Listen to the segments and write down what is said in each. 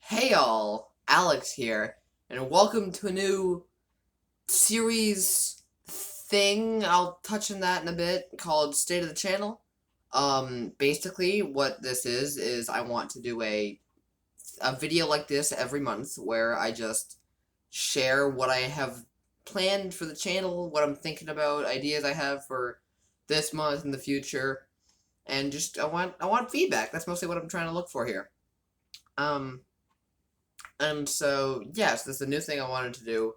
Hey all, Alex here, and welcome to a new series thing. I'll touch on that in a bit, called State of the Channel. Basically, what this is I want to do a video like this every month where I just share what I have planned for the channel, what I'm thinking about, ideas I have for this month and the future, and just I want feedback. That's mostly what I'm trying to look for here. Um, And so, yes, this is a new thing I wanted to do,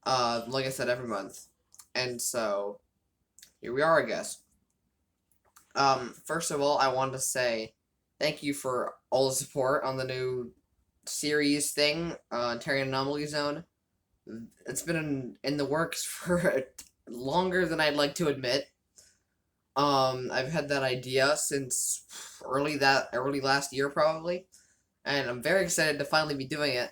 like I said, every month. And so, here we are, I guess. First of all, I wanted to say thank you for all the support on the new series thing, Terran Anomaly Zone. It's been in the works for longer than I'd like to admit. I've had that idea since early last year, probably, and I'm very excited to finally be doing it.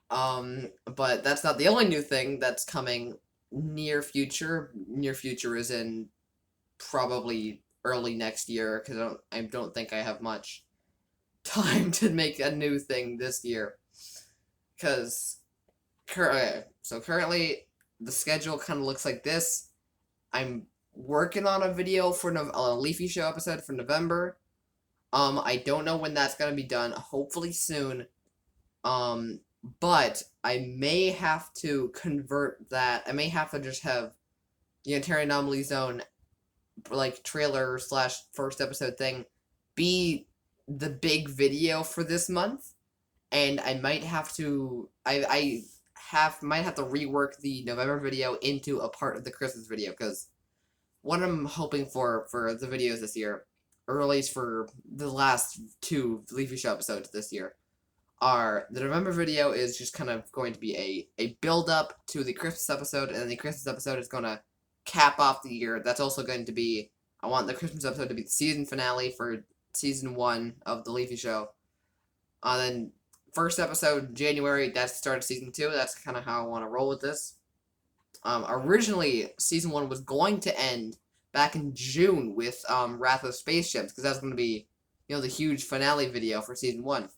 But that's not the only new thing that's coming near future. Near future is in probably early next year because I don't think I have much time to make a new thing this year. Because currently the schedule kind of looks like this. I'm working on a video for a Leafy Show episode for November. I don't know when that's gonna be done. Hopefully soon. But I may have to convert that. I may have to just have the Unitarian Anomaly Zone, like, trailer slash first episode thing be the big video for this month, and I might have to. Might have to rework the November video into a part of the Christmas video because what I'm hoping for the videos this year, or at least for the last two Leafy Show episodes this year, are the November video is just kind of going to be a build up to the Christmas episode, and then the Christmas episode is going to cap off the year. That's also going to be, I want the Christmas episode to be the season finale for season 1 of the Leafy Show. Then first episode January, that's the start of season 2. That's kind of how I want to roll with this. Originally season 1 was going to end back in June with Wrath of Spaceships because that's going to be the huge finale video for season 1.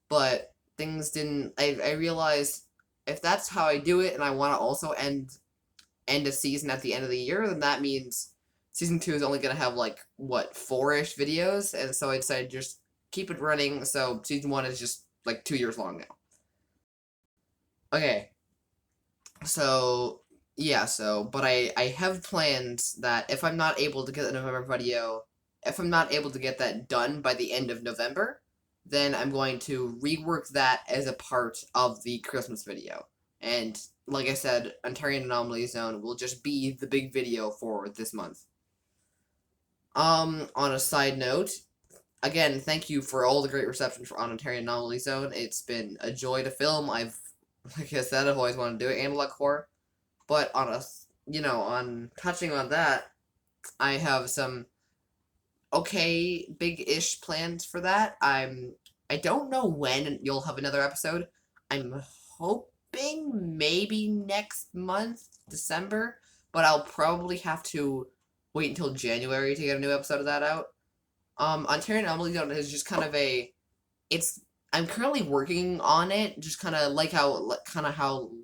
But things didn't. I realized if that's how I do it, and I want to also end a season at the end of the year, then that means season 2 is only gonna have like what 4-ish videos, and so I decided to just keep it running. So season 1 is just like 2 years long now. Okay, so yeah, but I have plans that if I'm not able to get the November video, if I'm not able to get that done by the end of November, then I'm going to rework that as a part of the Christmas video. And like I said, Ontario Anomaly Zone will just be the big video for this month. On a side note, again, thank you for all the great reception for Ontario Anomaly Zone. It's been a joy to film. Like I said, I've always wanted to do it, Analog Horror. But on touching on that, I have some okay big-ish plans for that. I don't know when you'll have another episode. I'm hoping maybe next month, December, but I'll probably have to wait until January to get a new episode of that out. Ontario Anomaly Zone is just kind of it's I'm currently working on it, just kind of like how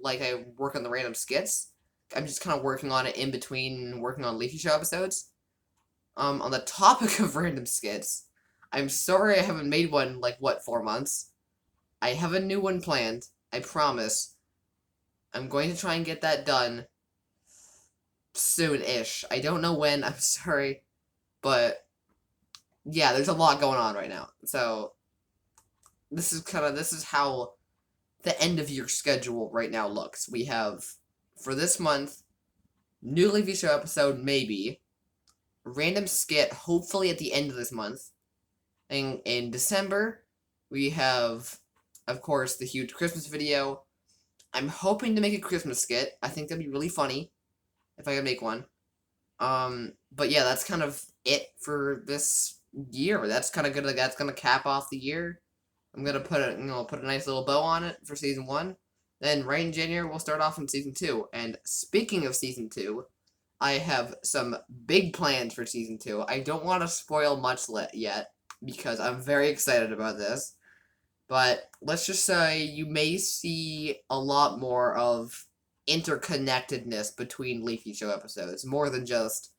I work on the random skits. I'm just kind of working on it in between working on Leafy Show episodes. On the topic of random skits, I'm sorry I haven't made one, like, 4 months? I have a new one planned, I promise. I'm going to try and get that done soon-ish. I don't know when, I'm sorry, but yeah, there's a lot going on right now. So, this is how the end of your schedule right now looks. We have, for this month, new Leafy Show episode, maybe. Random skit, hopefully at the end of this month. And in December, we have, of course, the huge Christmas video. I'm hoping to make a Christmas skit. I think that'd be really funny if I could make one. But yeah, that's kind of it for this year. That's kind of good. Like, that's gonna cap off the year. I'm gonna put a nice little bow on it for season 1. Then right in January, we'll start off in season 2. And speaking of season 2, I have some big plans for season 2. I don't want to spoil much yet because I'm very excited about this. But let's just say you may see a lot more of interconnectedness between Leafy Show episodes, more than just,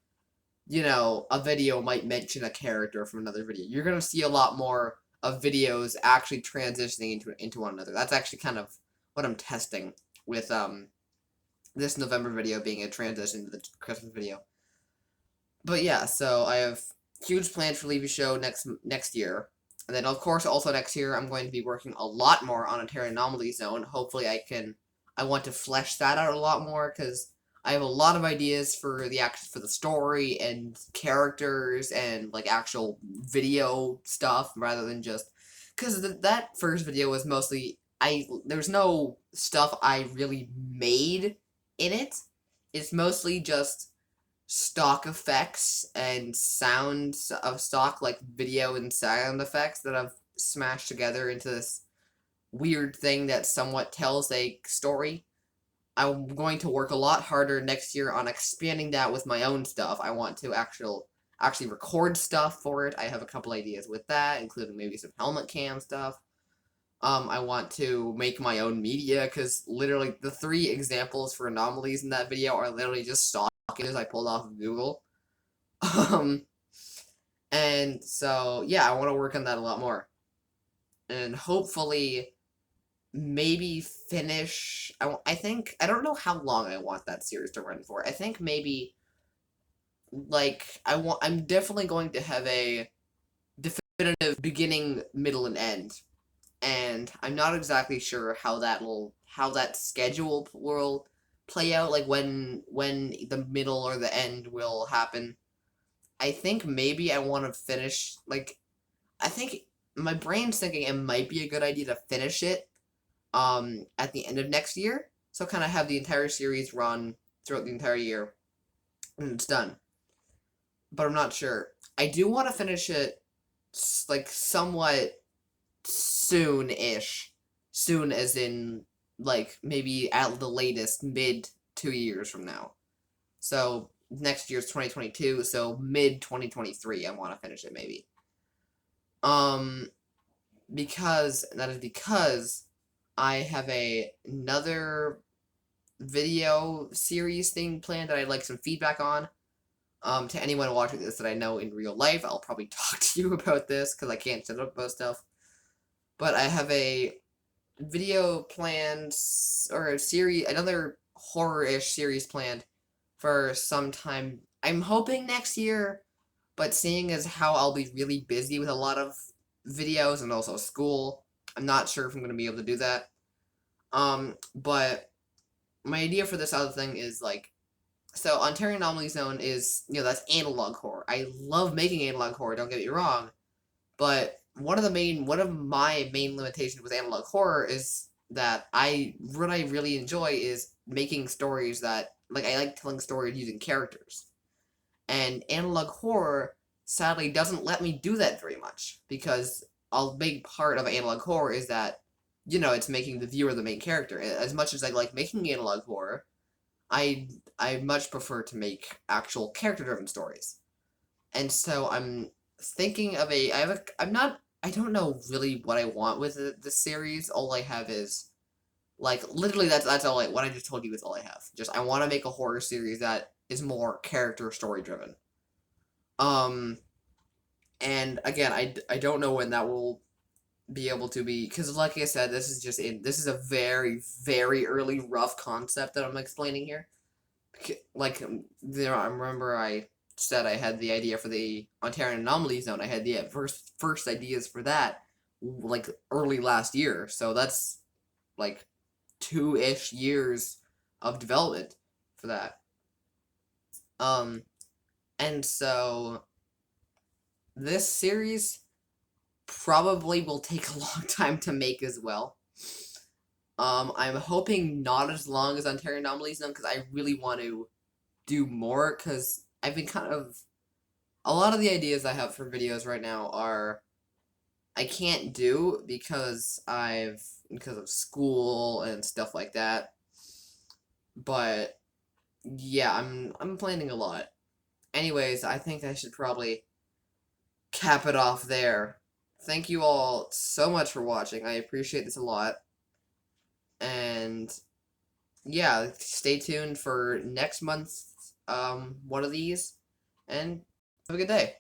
a video might mention a character from another video. You're going to see a lot more of videos actually transitioning into one another. That's actually kind of what I'm testing with this November video being a transition to the Christmas video. But yeah, so I have huge plans for Leafy Show next year. And then, of course, also next year, I'm going to be working a lot more on Ontario Anomaly Zone. Hopefully, I want to flesh that out a lot more, because I have a lot of ideas for the story and characters and, like, actual video stuff, rather than just, because that first video was mostly, there's no stuff I really made in it. It's mostly just stock effects and sounds of stock, like video and sound effects, that I've smashed together into this weird thing that somewhat tells a story. I'm going to work a lot harder next year on expanding that with my own stuff. I want to actually record stuff for it. I have a couple ideas with that, including maybe some helmet cam stuff. I want to make my own media, because literally the 3 examples for anomalies in that video are literally just stock images I pulled off of Google. And so, yeah, I want to work on that a lot more. And hopefully, maybe finish. I don't know how long I want that series to run for. I think maybe, like, I'm definitely going to have a definitive beginning, middle, and end. And I'm not exactly sure how that schedule will play out, like when the middle or the end will happen. I think maybe I want to finish, like, I think my brain's thinking it might be a good idea to finish it at the end of next year, so kind of have the entire series run throughout the entire year and it's done. But I'm not sure. I do want to finish it, like, somewhat soon-ish. Soon as in, like, maybe at the latest mid 2 years from now. So next year's 2022, so mid 2023 I want to finish it, maybe. Because I have another video series thing planned that I'd like some feedback on. To anyone watching this that I know in real life, I'll probably talk to you about this, because I can't set up about stuff. But I have a video planned, or another horror-ish series planned for some time. I'm hoping next year, but seeing as how I'll be really busy with a lot of videos and also school, I'm not sure if I'm going to be able to do that. But my idea for this other thing is, like, so Ontario Anomaly Zone is, that's analog horror. I love making analog horror, don't get me wrong, but one of my main limitations with analog horror is that what I really enjoy is making stories that, like, I like telling stories using characters. And analog horror sadly doesn't let me do that very much, because a big part of analog horror is that, it's making the viewer the main character. As much as I like making analog horror, I much prefer to make actual character-driven stories. And so I'm thinking of I don't know really what I want with the series. All I have is, like, literally that's all what I just told you is all I have. Just, I want to make a horror series that is more character story driven. And again, I don't know when that will be able to be, because like I said, this is a very, very early rough concept that I'm explaining here. Like, I remember I said I had the idea for the Ontario Anomaly Zone. I had the first ideas for that, like, early last year. So that's, like, 2-ish years of development for that. And so this series probably will take a long time to make as well. I'm hoping not as long as Ontario Anomaly Zone, because I really want to do more, because I've been a lot of the ideas I have for videos right now I can't do because of school and stuff like that. But yeah, I'm planning a lot. Anyways, I think I should probably cap it off there. thank you all so much for watching. I appreciate this a lot. And yeah, stay tuned for next month's one of these. And have a good day.